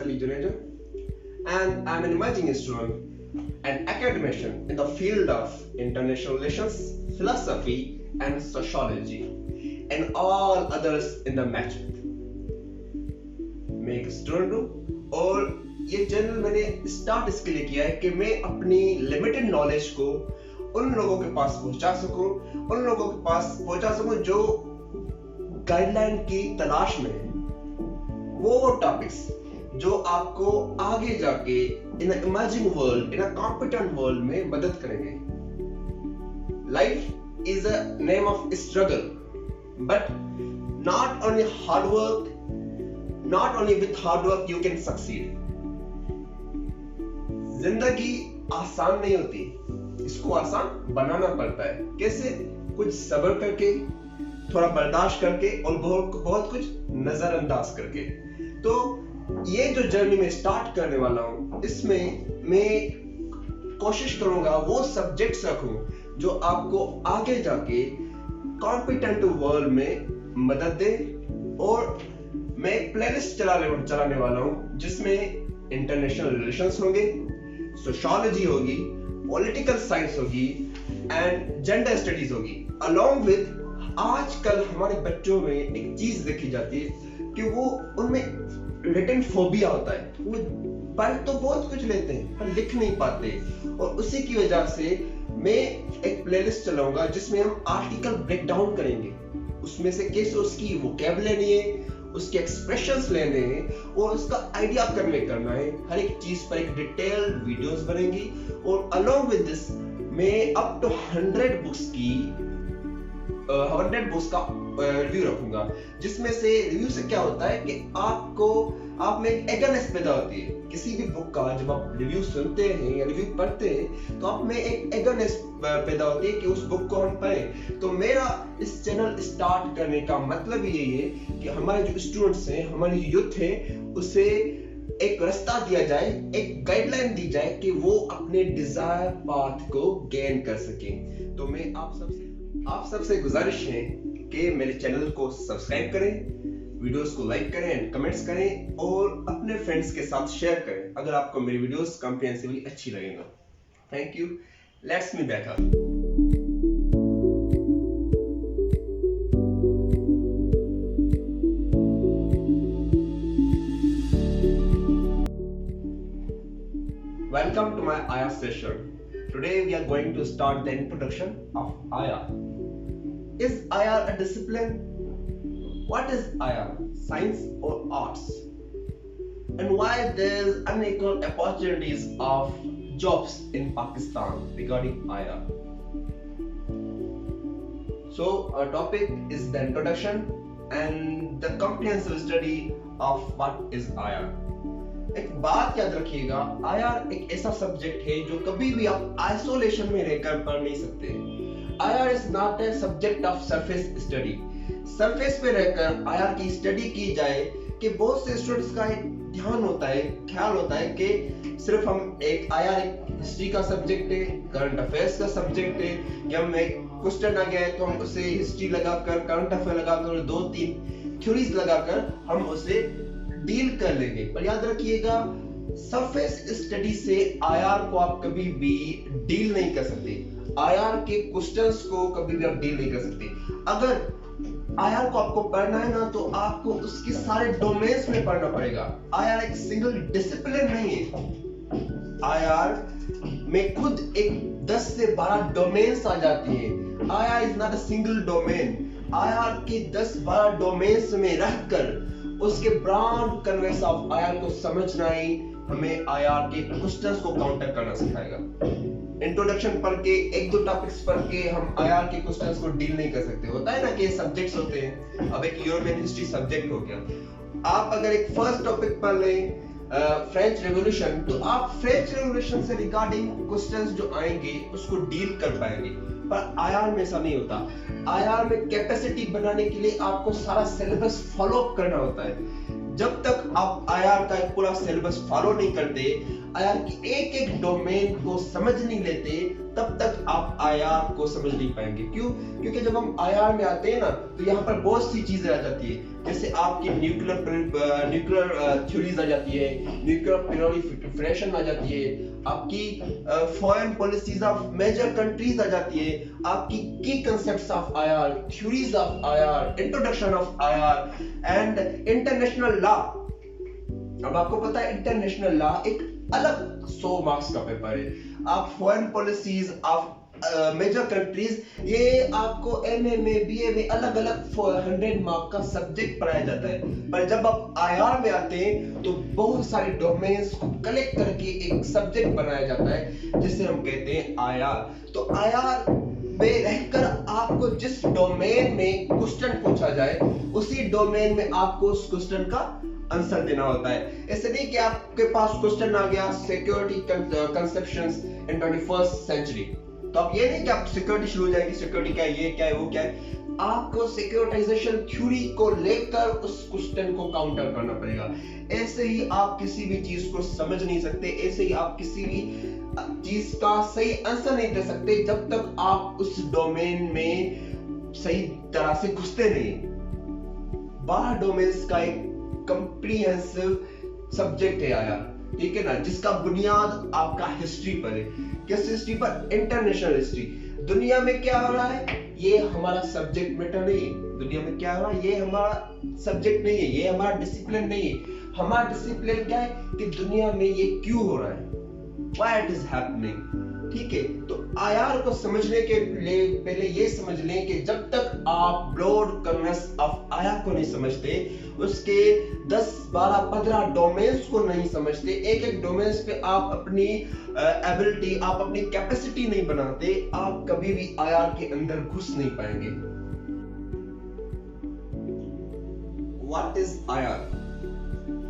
Ali Juneja, and I'm an emerging student and academician in the field of international relations, philosophy, and sociology, and all others in the match. मैं एक student हूँ और ये channel मैंने start इसके लिए किया है कि मैं अपनी लिमिटेड नॉलेज को उन लोगों के पास पहुंचा सकूं जो गाइडलाइन की तलाश में है, वो टॉपिक्स जो आपको आगे जाके in emerging world, in competent world में मदद करेंगे। Life is a name of struggle, but not only hard work, not only with hard work you can succeed. जिंदगी आसान नहीं होती, इसको आसान बनाना पड़ता है। कैसे? कुछ सब्र करके, थोड़ा बर्दाश्त करके और बहुत कुछ नजरअंदाज करके। तो ये जो जर्नी में स्टार्ट करने वाला हूं, इसमें मैं कोशिश करूंगा वो सब्जेक्ट्स रखूं जो आपको आगे जाके कॉम्पिटेंट वर्ल्ड में मदद दे। और मैं एक प्लेलिस्ट चलाने वाला हूं जिसमें इंटरनेशनल रिलेशंस होंगे, सोशियोलॉजी होगी, पॉलिटिकल साइंस होगी एंड जेंडर स्टडीज होगी। अलोंग विद आजकल हमारे बच्चों में एक चीज देखी जाती है कि वो उनमें रिटन फोबिया होता है। वो पढ़ तो बहुत कुछ लेते हैं पर लिख नहीं पाते, और उसी की वजह से मैं एक प्लेलिस्ट चलाऊंगा जिसमें हम आर्टिकल ब्रेक डाउन करेंगे। उसमें से कैसे उसकी वोकैबुलरी है, उसके एक्सप्रेशंस लेने हैं और उसका आइडिया कन्वे करना है। हर एक चीज पर एक डिटेल्ड वीडियोस बनेंगी और अलोंग विद दिस मैं अप टू 100 बुक्स का रिव्यू रखूंगा, जिसमें से रिव्यू से क्या होता है कि आप में एक एगरनेस पैदा होती है। किसी भी बुक का जब आप रिव्यू सुनते हैं या रिव्यू पढ़ते हैं तो आप में एक एगरनेस पैदा होती है कि उस बुक को हम पढ़ें। तो मेरा इस चैनल स्टार्ट करने का मतलब यही है कि हमारे जो स्टूडेंट्स हैं, हमारी यूथ है, उसे एक रास्ता दिया जाए, एक गाइडलाइन दी जाए कि वो अपने डिजायर पाथ को गेन कर सके। तो मैं आप सबसे गुजारिश है कि मेरे चैनल को सब्सक्राइब करें, वीडियोस को लाइक करें एंड कमेंट्स करें और अपने फ्रेंड्स के साथ शेयर करें अगर आपको मेरी वीडियोस कॉम्प्रिहेंसिवली अच्छी लगेगा। Thank you. Let's me back up. Welcome to my IR session. Today we are going to start the introduction of IR. Is IR a discipline? What is IR? Science or arts? And why there is unequal opportunities of jobs in Pakistan regarding IR? So our topic is the introduction and the comprehensive study of what is IR. एक बात याद रखिएगा, IR एक ऐसा subject है जो कभी भी आप आइसोलेशन में रहकर पढ़ नहीं सकते। IR is not a subject of surface study. Surface पे रहकर IR की स्टडी की जाए कि बहुत से स्टूडेंट्स का एक ध्यान होता है, ख्याल होता है कि सिर्फ हम एक IR एक हिस्ट्री का सब्जेक्ट है, करंट अफेयर्स का सब्जेक्ट है, कि हम एक क्वेश्चन आ गया है तो हम उसे हिस्ट्री लगाकर, करंट अफेयर लगाकर, 2-3 थ्योरीज लगाकर हम उसे डील कर लेंगे। पर याद रखिएगा, सरफेस स्टडी से IR को आप कभी भी डील नहीं कर सकते। IR के क्वेश्चंस को कभी भी आप डील नहीं कर सकते। अगर IR को आपको पढ़ना है ना, तो आपको उसके सारे डोमेन्स में पढ़ना पड़ेगा। IR एक सिंगल डिसिप्लिन नहीं है। IR में खुद एक 10 से 12 डोमेन्स आ जाती हैं। IR is not a single domain. IR के 10-12 डोमेन्स में रहकर उसके ब्रॉड कन्वेंस ऑफ IR को समझना ही हमें IR के क्वेश्चंस को काउंटर करना सिखाएगा। इंट्रोडक्शन पढ़ के, 1-2 टॉपिक्स पढ़ के हम IR के क्वेश्चंस को डील नहीं कर सकते। होता है ना कि सब्जेक्ट्स होते हैं। अब एक यूरोपियन हिस्ट्री सब्जेक्ट हो गया, आप अगर एक फर्स्ट टॉपिक पढ़ लें फ्रेंच रेवोल्यूशन, तो आप फ्रेंच रेवोल्यूशन से रिगार्डिंग क्वेश्चंस जो आएंगे उसको डील कर पाएंगे। पर IR में ऐसा नहीं होता। IR में कैपेसिटी बनाने के लिए आपको सारा सिलेबस फॉलो करना होता है। जब तक आप IR का एक पूरा सिलेबस फॉलो नहीं करते, IR की एक एक डोमेन को समझ नहीं लेते, तब तक आप आप आईआर को समझ नहीं पाएंगे। क्यों? क्योंकि जब हम आईआर में आते हैं ना तो यहाँ पर बहुत सी चीजें आ जाती है, जैसे आपकी न्यूक्लियर थ्योरीज आ जाती है, न्यूक्लियर प्रोलिफरेशन आ जाती है, आपकी foreign policies of major countries आ जाती है, आपकी की concepts of IR, theories of IR, introduction of IR and international law. अब आपको पता है इंटरनेशनल लॉ एक अलग 100 मार्क्स का पेपर है। आप foreign policies of major countries, ये आपको एमए में, बीए में अलग अलग 100 मार्क का सब्जेक्ट पढ़ाया जाता है। पर जब आप आईआर में आते हैं तो बहुत सारे डोमेन्स को कलेक्ट करके एक सब्जेक्ट बनाया जाता है जिसे हम कहते हैं आईआर। तो आईआर में रहकर आपको जिस डोमेन में क्वेश्चन पूछा जाए उसी डोमेन में आपको उस क्वेश्चन का आंसर देना होता है। ऐसे नहीं कि आपके पास क्वेश्चन आ गया सिक्योरिटी कंसेप्शंस इन 21st सेंचुरी, तो आप ये नहीं कि आप सिक्योरिटी शुरू हो जाएगी, सिक्योरिटी क्या है, ये क्या है, वो क्या है। आपको सिक्योरिटाइजेशन थ्योरी को लेकर उस क्वेश्चन को काउंटर करना पड़ेगा। ऐसे ही आप किसी भी चीज को समझ नहीं सकते, ऐसे ही आप किसी भी चीज का सही आंसर नहीं दे सकते जब तक आप उस डोमेन में सही तरह से घुसते नहीं। 12 डोमेन्स का एक कंप्रीहेंसिव सब्जेक्ट है आया, ठीक है ना, जिसका बुनियाद आपका हिस्ट्री पर है। किस हिस्ट्री पर? International history. दुनिया में क्या हो रहा है ये हमारा सब्जेक्ट मैटर नहीं है। दुनिया में क्या हो रहा है ये हमारा सब्जेक्ट नहीं है, ये हमारा डिसिप्लिन नहीं है। हमारा डिसिप्लिन क्या है कि दुनिया में ये क्यों हो रहा है, व्हाई इट इज हैपनिंग। ठीक है, तो आईआर को समझने के लिए पहले ये समझ लें कि जब तक आप ब्रॉड कॉन्सेप्ट ऑफ आईआर को नहीं समझते, उसके 10, 12, 15 डोमेन्स को नहीं समझते, एक डोमेन्स पे आप अपनी एबिलिटी, आप अपनी कैपेसिटी नहीं बनाते, आप कभी भी आईआर के अंदर घुस नहीं पाएंगे। What is IR?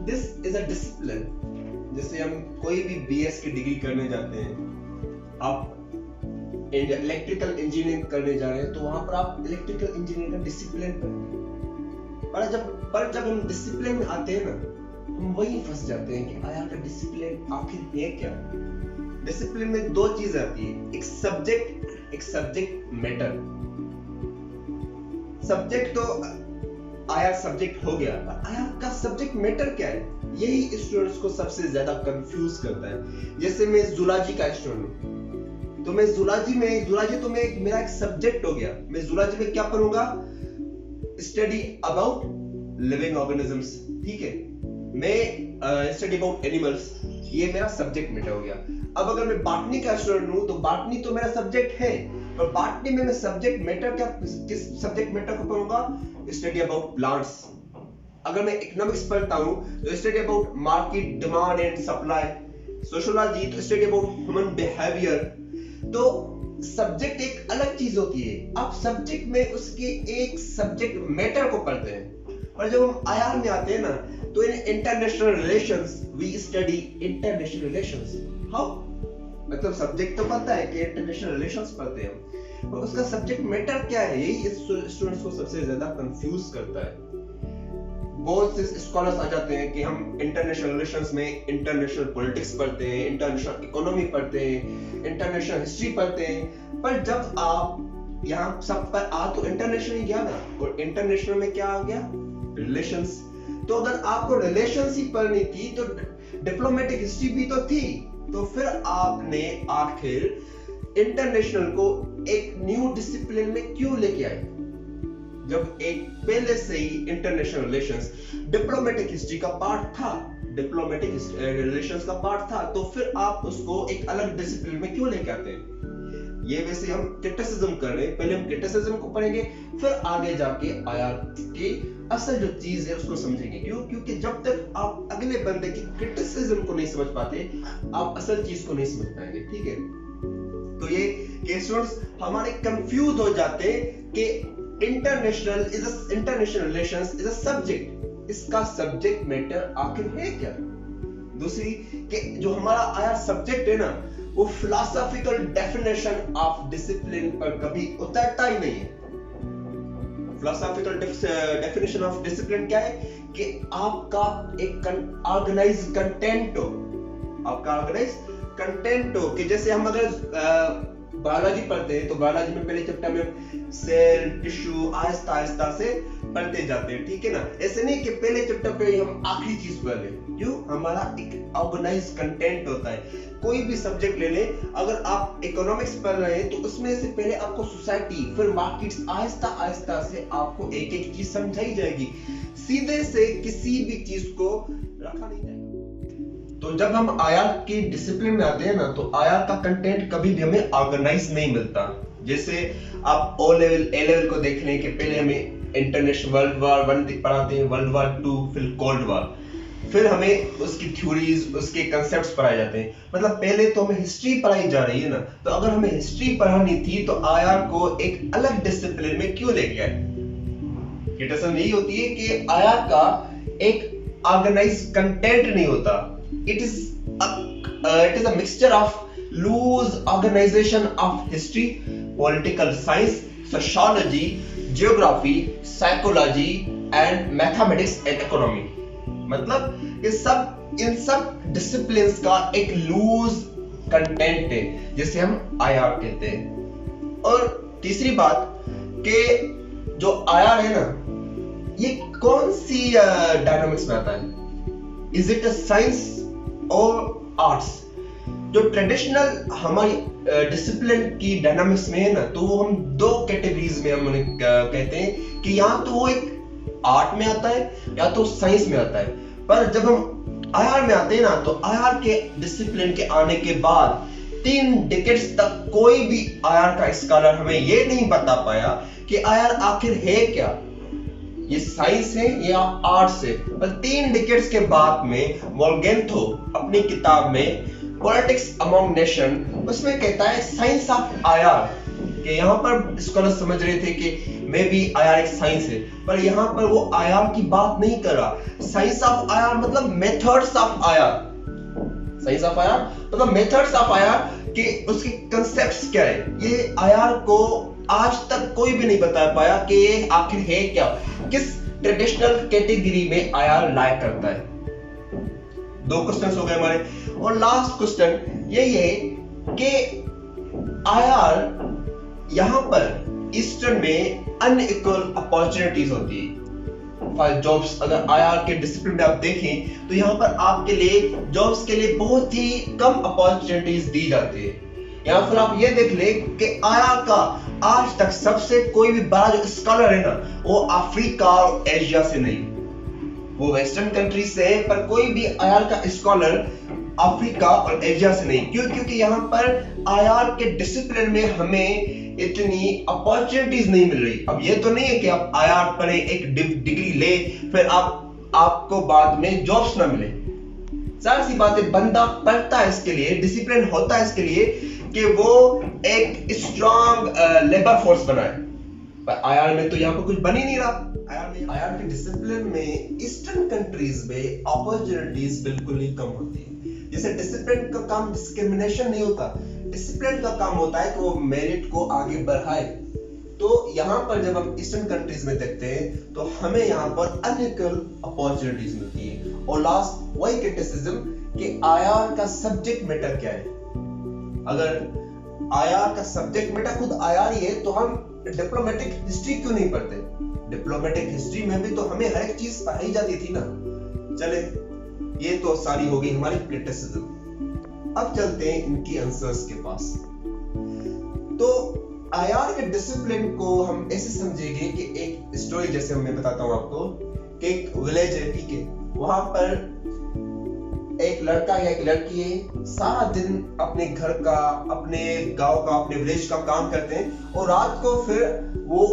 This is a discipline. जैसे हम कोई भी बीएस की डिग्री करने जाते हैं, आप इलेक्ट्रिकल इंजीनियरिंग करने जा रहे हैं तो वहां पर आप इलेक्ट्रिकल इंजीनियरिंग का डिसिप्लिन पर जब हम डिसिप्लिन में आते हैं ना, हम वही फंस जाते हैं कि आईआर का डिसिप्लिन आखिर है क्या। डिसिप्लिन में 2 चीज आती है, एक सब्जेक्ट मैटर। सब्जेक्ट तो आईआर सब्जेक्ट हो गया, पर आईआर का सब्जेक्ट मैटर क्या है, यही स्टूडेंट्स को सबसे ज्यादा कंफ्यूज करता है। जैसे मैं जूलॉजी का स्टूडेंट हूं, तो मैं जूलॉजी तो मेरा एक सब्जेक्ट हो गया। मैं जूलॉजी में क्या पढ़ूंगा? स्टडी अबाउट लिविंग ऑर्गेनिजम्स, ठीक है। मैं स्टडी अबाउट एनिमल्स, ये मेरा सब्जेक्ट मैटर हो गया। अब अगर मैं बॉटनी का स्टूडेंट हूं तो बॉटनी तो मेरा सब्जेक्ट है, पर बॉटनी में मैं सब्जेक्ट मैटर क्या, किस सब्जेक्ट मैटर को पढ़ूंगा? Study about plants. अगर मैं इकोनॉमिक्स पढ़ता हूं तो study about market, demand and supply. Sociology तो स्टडी अबाउट ह्यूमन बिहेवियर। तो सब्जेक्ट एक अलग चीज होती है, आप सब्जेक्ट में उसके एक सब्जेक्ट मैटर को पढ़ते हैं। और जब हम आईआर में आते हैं ना, तो in international relations we study international relations. How? मतलब सब्जेक्ट तो पता है कि इंटरनेशनल रिलेशंस पढ़ते हैं, पर उसका सब्जेक्ट मैटर क्या है, यही स्टूडेंट्स को सबसे ज्यादा कंफ्यूज करता है। बहुत से स्कॉलर्स आ जाते हैं कि हम इंटरनेशनल रिलेशंस में इंटरनेशनल पॉलिटिक्स पढ़ते हैं, इंटरनेशनल इकोनॉमी पढ़ते हैं, इंटरनेशनल हिस्ट्री पढ़ते हैं, पर जब आप यहाँ सब पर आ तो इंटरनेशनल ही गया ना, और इंटरनेशनल में क्या आ गया? रिलेशंस। तो अगर आपको रिलेशंस ही पढ़नी थी तो डिप्लोमेटिक हिस्ट्री भी तो थी, तो फिर आपने आखिर इंटरनेशनल को एक न्यू डिसिप्लिन में क्यों लेके आए, जब एक पहले से ही इंटरनेशनल रिलेशंस डिप्लोमेटिक हिस्ट्री का पार्ट था, डिप्लोमेटिक रिलेशंस का पार्ट था, तो फिर आप उसको एक अलग डिसिप्लिन में क्यों लेके आते हैं? ये वैसे हम क्रिटिसिज्म कर रहे हैं, पहले हम क्रिटिसिज्म को पढ़ेंगे, फिर आगे जाके आईआर की असल जो चीज है उसको समझेंगे। क्यों? क्योंकि जब तक आप अगले बंदे की क्रिटिसिज्म को नहीं समझ पाते, आप असल चीज को नहीं समझ पाएंगे, ठीक है। तो ये स्टूडेंट्स हमारे कंफ्यूज हो जाते हैं कि international relations is a subject, इसका सब्जेक्ट मैटर आखिर है क्या। दूसरी कि जो हमारा आईआर सब्जेक्ट है ना, वो फिलोसॉफिकल डेफिनेशन ऑफ डिसिप्लिन पर कभी उतरता ही नहीं है। फिलोसॉफिकल डेफिनेशन ऑफ डिसिप्लिन क्या है कि आपका एक ऑर्गेनाइज कंटेंट हो, आपका ऑर्गेनाइज कंटेंट हो, कि जैसे हम अगर बायोलॉजी पढ़ते हैं तो बायोलॉजी में पहले चैप्टर में सेल टिश्यू आहिस्ता आहिस्ता से पढ़ते जाते हैं, ठीक है ना। ऐसे नहीं कि पहले चैप्टर पे हम आखिरी चीज पढ़े, क्यों, हमारा एक ऑर्गेनाइज कंटेंट होता है। कोई भी सब्जेक्ट ले लें, अगर आप इकोनॉमिक्स पढ़ रहे हैं तो उसमें से पहले आपको सोसाइटी फिर मार्केट्स आहिस्ता आहिस्ता से आपको एक एक चीज समझाई जाएगी, सीधे से किसी भी चीज को रखा नहीं जाएगा। तो जब हम आईआर की डिसिप्लिन में आते हैं ना, तो आईआर का कंटेंट कभी भी हमें ऑर्गेनाइज नहीं मिलता। जैसे आप ओ लेवल ए लेवल को देख लें कि पहले हमें इंटरनेशनल वर्ल्ड वार 1 पढ़ाते हैं, वर्ल्ड वार 2, फिर कोल्ड वार, फिर हमें उसकी थ्योरीज, उसके कंसेप्ट्स पढ़ाए जाते हैं। मतलब पहले तो हमें हिस्ट्री पढ़ाई जा रही है ना, तो अगर हमें हिस्ट्री पढ़ानी थी तो आईआर को एक अलग डिसिप्लिन में क्यों लेके आए। क्रिटिसिज्म यही होती है कि आईआर का एक ऑर्गेनाइज कंटेंट नहीं होता। It is a mixture of loose organization of history, political science, sociology, geography, psychology and mathematics and economy। मतलब इन सब डिसिप्लिन्स का एक लूज कंटेंट है जिसे हम आईआर कहते हैं। और तीसरी बात कि जो आईआर है ना, ये कौन सी डायनामिक्स में आता है, इज इट अ साइंस और आर्ट्स। जो ट्रेडिशनल हमारी डिसिप्लिन की डायनामिक्स में है ना, तो वो हम दो कैटेगरीज में हम कहते हैं कि या तो वो एक आर्ट में आता है या तो साइंस में आता है। पर जब हम आईआर में आते हैं ना, तो आईआर के डिसिप्लिन के आने के बाद 3 डिकेड्स तक कोई भी आईआर का स्कॉलर हमें ये नहीं बता पाया कि आईआर आखिर है क्या, ये साइंस है या आर्ट्स है। पर 3 डिकेड्स के बाद में वोल्गेंथो अपनी किताब में पॉलिटिक्स अमंग नेशन, उसमें कहता है साइंस ऑफ आईआर, कि यहाँ पर स्कॉलर समझ रहे थे कि मे बी आईआर एक साइंस है, पर यहाँ पर वो आईआर की बात नहीं कर रहा। साइंस ऑफ आईआर मतलब methods of IR, science of IR मतलब मेथड्स ऑफ आईआर कि उसके कंसेप्ट्स क्या है। ये आईआर को आज तक कोई भी नहीं बता पाया कि ये आखिर है क्या, किस ट्रेडिशनल कैटेगरी में आईआर लाया करता है। 2 क्वेश्चंस हो गए हमारे। और लास्ट क्वेश्चन ये है कि आईआर यहां पर ईस्टर्न में अनइक्वल अपॉर्चुनिटीज होती है फॉर जॉब्स। अगर आईआर के डिसिप्लिन में आप देखें तो यहां पर आपके लिए जॉब्स के लिए बहुत ही कम अपॉर्चुनिटीज दी जाती है। या फिर आप ये देख ले कि आईआर का आज तक सबसे कोई भी बड़ा जो स्कॉलर है ना, वो अफ्रीका और एशिया से नहीं, वो वेस्टर्न कंट्रीज से है, पर कोई भी आईआर का स्कॉलर अफ्रीका और एशिया से नहीं। क्यों? क्योंकि यहाँ पर आईआर के डिसिप्लिन में हमें इतनी अपॉर्चुनिटीज नहीं मिल रही। अब ये तो नहीं है कि आप आईआर पढ़े, एक डिग्री ले, फिर आपको बाद में जॉब्स ना मिले। सारी सी बातें, बंदा पढ़ता है इसके लिए, डिसिप्लिन होता है इसके लिए कि वो एक स्ट्रॉन्ग लेबर फोर्स बनाए। पर आईआर में तो यहाँ पर कुछ बन ही नहीं रहा। आईआर के डिसिप्लिन में ईस्टर्न कंट्रीज में अपॉर्चुनिटीज बिल्कुल ही कम होती है। जैसे डिसिप्लिन का काम डिस्क्रिमिनेशन नहीं होता, डिसिप्लिन का काम होता है कि वो मेरिट को आगे बढ़ाए। तो यहाँ पर जब हम ईस्टर्न कंट्रीज में देखते हैं तो हमें यहाँ पर अनइक्वल अपॉर्चुनिटीज मिलती है। और लास्ट वही क्रिटिसिज्म कि आईआर का सब्जेक्ट मैटर क्या है। अगर आईआर का सब्जेक्ट मैटर खुद आईआर ही है तो हम डिप्लोमेटिक हिस्ट्री क्यों नहीं पढ़ते? डिप्लोमेटिक हिस्ट्री में भी तो हमें हर एक चीज पढ़ाई जाती थी ना। चले, ये तो सारी हो गई हमारी क्रिटिसिज्म। अब चलते हैं इनकी आंसर्स के पास। तो आईआर के डिसिप्लिन को हम ऐसे समझेंगे कि एक स्टोरी, जैसे मैं बताता हूं आपको कि एक विलेज है, ठीक है, वहां पर एक लड़का या एक लड़की है, सारा दिन अपने घर का, अपने गांव का, अपने विलेज का काम करते हैं और रात को फिर वो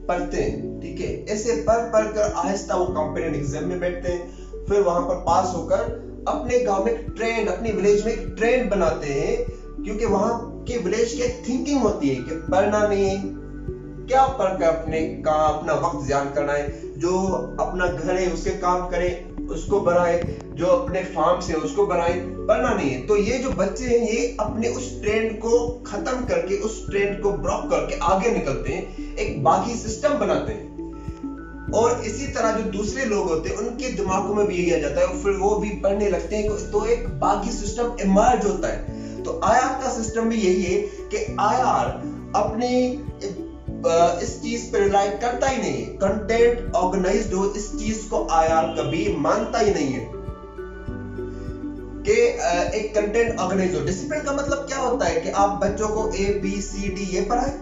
पढ़ते हैं, ठीक है। ऐसे पढ़ कर आहिस्ता वो कॉम्पिटिटिव एग्जाम में बैठते हैं, फिर वहां पर पास होकर अपने गांव में ट्रेंड, अपने विलेज में एक ट्रेंड बनाते हैं, क्योंकि वहां के विलेज की थिंकिंग होती है कि पढ़ना नहीं है, क्या पढ़कर अपना वक्त ज़ाया करना है, जो अपना घर है उसके काम करे, उसको बढ़ाए, जो अपने फार्म से उसको बढ़ाए, पढ़ना नहीं है। तो ये जो बच्चे हैं ये अपने उस ट्रेंड को खत्म करके, उस ट्रेंड को ब्लॉक करके आगे निकलते हैं, एक बाकी सिस्टम बनाते हैं। और इसी तरह जो दूसरे लोग होते हैं उनके दिमागों में भी यही आ जाता है, और फिर वो भी पढ़ने लगते हैं, तो एक बाकी सिस्टम इमर्ज होता है। तो आईआर का सिस्टम भी यही है कि आईआर अपनी इस चीज पे रिलाई करता ही नहीं, कंटेंट ऑर्गेनाइज्ड हो इस चीज को आईआर कभी मानता ही नहीं है कि एक कंटेंट ऑर्गेनाइज हो। डिसिप्लिन का मतलब क्या होता है कि आप बच्चों को ए बी सी डी ये पढ़ाएं,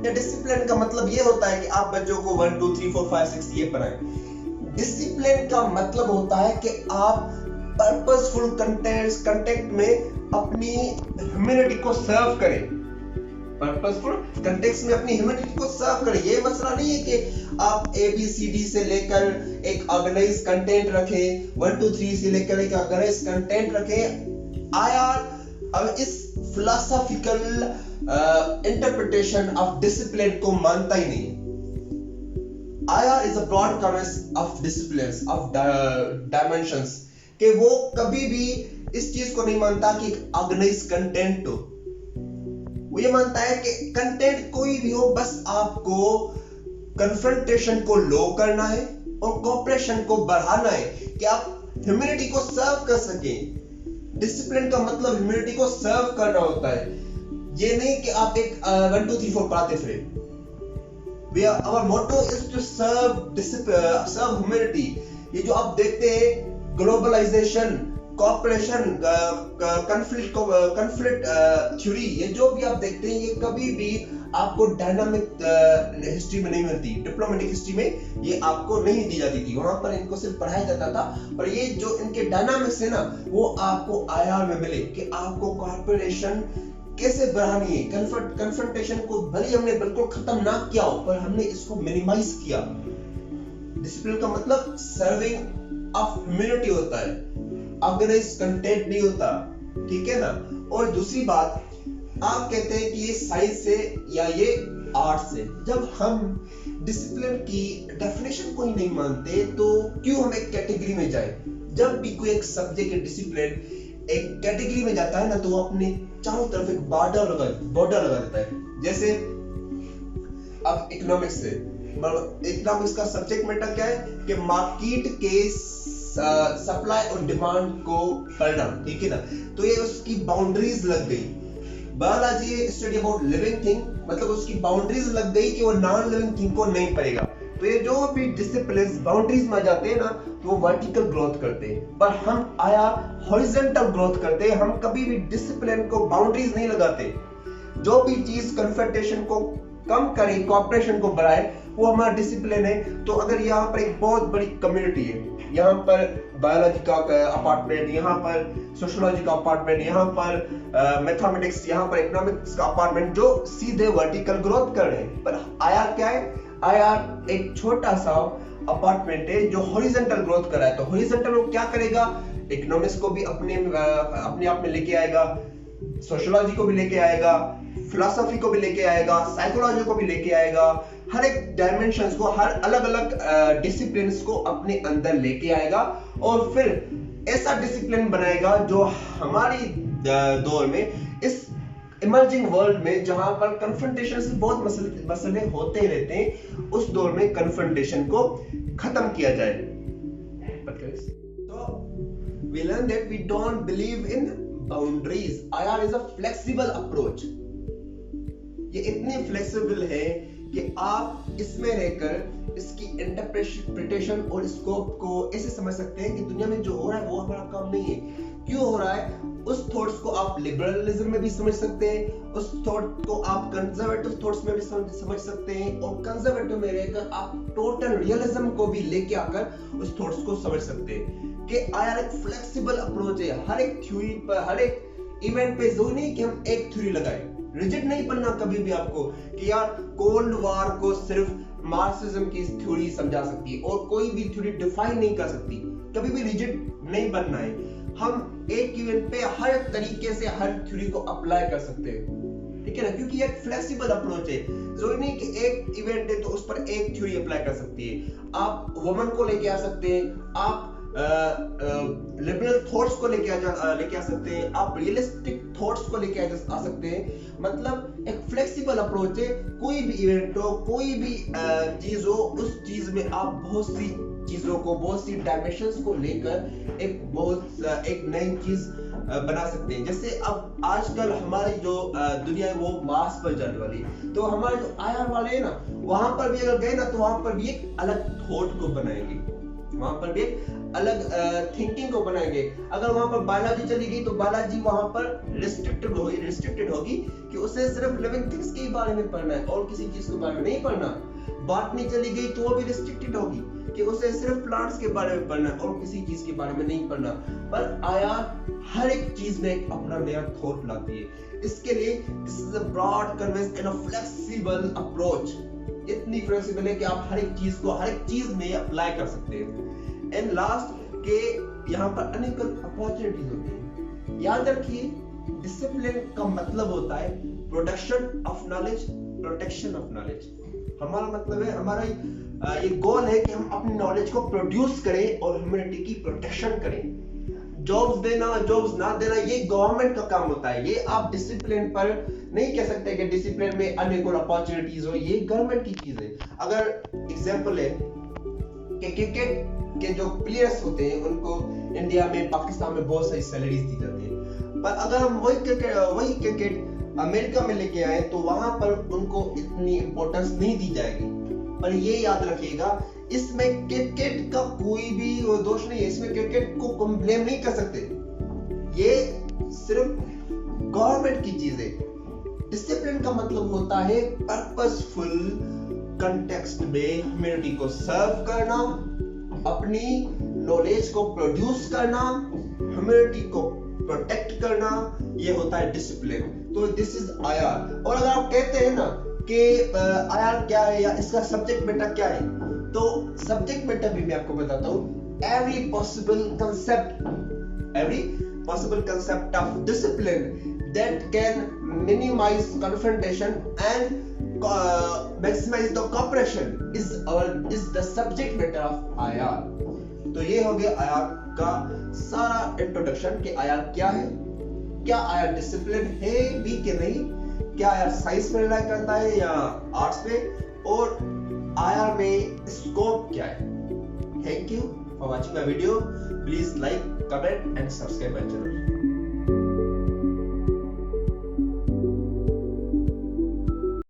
या डिसिप्लिन का मतलब ये होता है कि आप बच्चों को 1 2 3 4 5 6 ये पढ़ाएं। डिसिप्लिन का मतलब होता है कि आप पर्पसफुल कंटेक्ट में अपनी ह्यूमैनिटी को सर्व करें, पर्पसफुल कंटेक्स्ट में अपनी ह्यूमैनिटी को सर्व करें। ये मसला नहीं है कि आप ए बी सी डी से लेकर एक ऑर्गेनाइज कंटेंट रखें, 1 2 3 से लेकर एक ऑर्गेनाइज कंटेंट रखें। आईआर अब इस फिलोसॉफिकल इंटरप्रिटेशन ऑफ डिसिप्लिन को मानता ही नहीं। IR is a broad concept of disciplines of dimensions कि वो कभी भी इस चीज को नहीं मानता कि ऑर्गेनाइज कंटेंट हो। वो ये मानता है कि कंटेंट कोई भी हो, बस आपको कन्फ्रंटेशन को लो करना है और कोऑपरेशन को बढ़ाना है कि आप ह्यूमैनिटी को सर्व कर सकें। डिसिप्लिन का मतलब ह्यूमैनिटी को सर्व करना होता है, ये नहीं कि आप एक 1 2 3 4 पढ़ाते फिरे। Our motto is to serve humanity। ये जो आप देखते हैं ग्लोबलाइजेशन, कॉर्पोरेशन, कॉन्फ्लिक्ट थ्योरी, ये जो भी आप देखते हैं ये कभी भी आपको डायनामिक हिस्ट्री में नहीं मिलती, डिप्लोमेटिक हिस्ट्री में ये आपको नहीं दी जाती थी। वहां पर इनको सिर्फ पढ़ाया जाता था, पर ये जो इनके डायनामिक्स है ना वो आपको आईआर में मिले कि आपको कॉर्पोरेशन कैसे बढ़ानी है। कन्फ्रंटेशन को भले हमने बिल्कुल खत्म ना किया हो, पर हमने इसको मिनिमाइज किया। डिसिप्लिन का मतलब सर्विंग ऑफ ह्यूमैनिटी होता है, ऑर्गेनाइज कंटेंट नहीं होता, ठीक है ना। और दूसरी बात, आप कहते हैं कि ये साइंस से या ये आर्ट से। जब हम डिसिप्लिन की डेफिनेशन को ही नहीं मानते तो क्यों हम एक कैटेगरी में जाए। जब भी कोई एक सब्जेक्ट है डिसिप्लिन एक कैटेगरी में जाता है ना, तो वो अपने चारों तरफ एक बॉर्डर लगा देता है। जैसे अब इकोनॉमिक्स से, इकोनॉमिक्स का सब्जेक्ट मैटर क्या है कि मार्केट के सप्लाई और डिमांड को पढ़ना, ठीक है ना। तो ये उसकी बाउंड्रीज लग गई। Biology study about living thing, मतलब उसकी बाउंड्रीज लग गई कि वो नॉन लिविंग थिंग को नहीं पढ़ेगा। तो ये जो भी डिसिप्लिन बाउंड्रीज में जाते हैं ना, तो वो वर्टिकल ग्रोथ करते हैं, पर हम आया हॉरिजॉन्टल ग्रोथ करते हैं। हम कभी भी डिसिप्लिन को बाउंड्रीज नहीं लगाते। जो भी चीज कन्फ्रंटेशन को कम करे, कोऑपरेशन को बढ़ाए, वो हमारा डिसिप्लिन है। तो अगर यहाँ पर एक बहुत बड़ी कम्युनिटी है, यहाँ पर बायोलॉजी का अपार्टमेंट, यहाँ पर सोशियोलॉजी का अपार्टमेंट, यहाँ पर मैथमेटिक्स, यहाँ पर इकोनॉमिक्स का अपार्टमेंट, जो सीधे वर्टिकल ग्रोथ कर रहे हैं। पर आईआर क्या है? आईआर एक छोटा सा अपार्टमेंट है जो हॉरिजॉन्टल ग्रोथ कर रहा है। तो हॉरिजॉन्टल वो क्या करेगा? इकोनॉमिक्स को भी अपने आप में लेके आएगा, सोशियोलॉजी को भी लेके आएगा, फिलोसफी को भी लेके आएगा, साइकोलॉजी को भी लेके आएगा। हर एक डायमेंशंस को, हर अलग अलग डिसिप्लिन्स को अपने अंदर लेके आएगा और फिर ऐसा डिसिप्लिन बनाएगा जो हमारी दौर में, इस इमर्जिंग वर्ल्ड में जहां पर कन्फ्रंटेशन से बहुत मसले होते रहते हैं, उस दौर में कन्फ्रंटेशन को खत्म किया जाए। So we learn that we don't believe in boundaries. IR is a flexible approach. ये इतने फ्लेक्सिबल है कि आप इसमें रहकर इसकी इंटरप्रिटेशन और स्कोप को ऐसे समझ सकते हैं कि दुनिया में जो हो रहा है वो हमारा काम नहीं है। क्यों हो रहा है? उस थॉट्स को आप लिबरलिज्म में भी समझ सकते हैं, उस थॉट को आप कंजर्वेटिव थॉट्स में भी समझ सकते हैं, और कंजर्वेटिव में रहकर आप टोटल रियलिज्म को भी लेके आकर उस थॉट्स को समझ सकते हैं कि आईआर एक फ्लेक्सिबल अप्रोच है। हर एक थ्योरी पर, हर एक इवेंट पे जो नहीं कि हम एक थ्योरी लगाए, रिजिड नहीं बनना कभी भी आपको कि यार कोल्ड वार को सिर्फ मार्क्सिज्म की थ्योरी समझा सकती है और कोई भी थ्योरी डिफाइन नहीं कर सकती। कभी भी रिजिड नहीं बनना है। हम एक इवेंट पे हर तरीके से हर थ्योरी को अप्लाई कर सकते हैं, ठीक है ना, क्योंकि एक फ्लेक्सिबल अप्रोच है। जरूरी नहीं कि एक इवेंट है तो उस पर एक थ्योरी अप्लाई कर सकती है। आप वुमन को लेके आ सकते हैं, आप लिबरल थॉट्स को लेके आ सकते हैं, आप रियलिस्टिक थॉट्स को लेके आ सकते हैं। मतलब एक फ्लेक्सिबल अप्रोच है। कोई भी इवेंट हो, कोई भी चीज हो, उस चीज में आप बहुत सी चीजों को, बहुत सी डायमेंशंस को लेकर एक नई चीज बना सकते हैं। जैसे अब आजकल हमारी जो दुनिया है वो मार्स पर जाने वाली है, तो हमारे जो आईआर वाले हैं ना, वहां पर भी अगर गए ना तो वहां पर भी एक अलग थॉट को बनाएंगे, वहां पर भी एक अलग थिंकिंग को बनाएंगे। अगर वहां पर बायोलॉजी चली गई तो बायोलॉजी वहां पर रिस्ट्रिक्टेड होगी कि उसे सिर्फ लिविंग थिंग्स के बारे में पढ़ना है और किसी चीज के बारे में नहीं पढ़ना। बॉटनी चली गई तो वो भी रिस्ट्रिक्टेड होगी कि उसे सिर्फ प्लांट्स के बारे में पढ़ना है और किसी चीज के बारे में नहीं पढ़ना। पर आईआर हर एक चीज में एक अपना नया थॉट लाती है। इसके लिए this is a broad canvas and a flexible approach. इतनी फ्लेक्सिबल है कि आप हर एक चीज में अप्लाई कर सकते हैं। एंड लास्ट के यहाँ पर अनेक अपॉर्चुनिटीज होती है। याद रखिए, डिसिप्लिन का मतलब होता है production of knowledge, protection of knowledge. हमारा मतलब है, हमारा ये गोल है कि हम अपनी नॉलेज को प्रोड्यूस करें और ह्यूमैनिटी की प्रोटेक्शन करें। जॉब्स देना, जॉब्स ना देना, ये गवर्नमेंट का काम होता है। ये आप डिसिप्लिन पर नहीं कह सकते कि डिसिप्लिन में अनेक अपॉर्चुनिटीज हो, ये गवर्नमेंट की चीज है। अगर एग्जांपल है कि क्रिकेट के जो प्लेयर्स होते हैं उनको इंडिया में, पाकिस्तान में बहुत सारी सैलरीज दी जाती है, पर अगर हम वही क्रिकेट अमेरिका में लेके आए तो वहां पर उनको इतनी इंपॉर्टेंस नहीं दी जाएगी। पर ये याद रखिएगा, इसमें क्रिकेट का कोई भी दोष नहीं है, इसमें क्रिकेट को हम ब्लेम नहीं कर सकते। ये सिर्फ गवर्नमेंट की चीज है। डिसिप्लिन का मतलब होता है पर्पसफुल कंटेक्स्ट में ह्यूमैनिटी को सर्व करना, अपनी नॉलेज को प्रोड्यूस करना, ह्यूमैनिटी को प्रोटेक्ट करना, ये होता है डिसिप्लिन। तो दिस इज आईआर। और अगर आप कहते हैं ना कि आईआर क्या है या इसका सब्जेक्ट मैटर क्या है, तो सब्जेक्ट मैटर भी मैं आपको बताता हूँ। Every possible concept of discipline that can minimise confrontation and maximize the cooperation is the subject matter of IR। तो ये हो गया IR का सारा इंट्रोडक्शन कि IR क्या है, क्या IR डिसिप्लिन है भी कि नहीं, क्या IR साइंस में रिलाई करता है या आर्ट्स में, और IR में स्कोप क्या है। Thank you for watching my video. Please like, comment and subscribe my channel.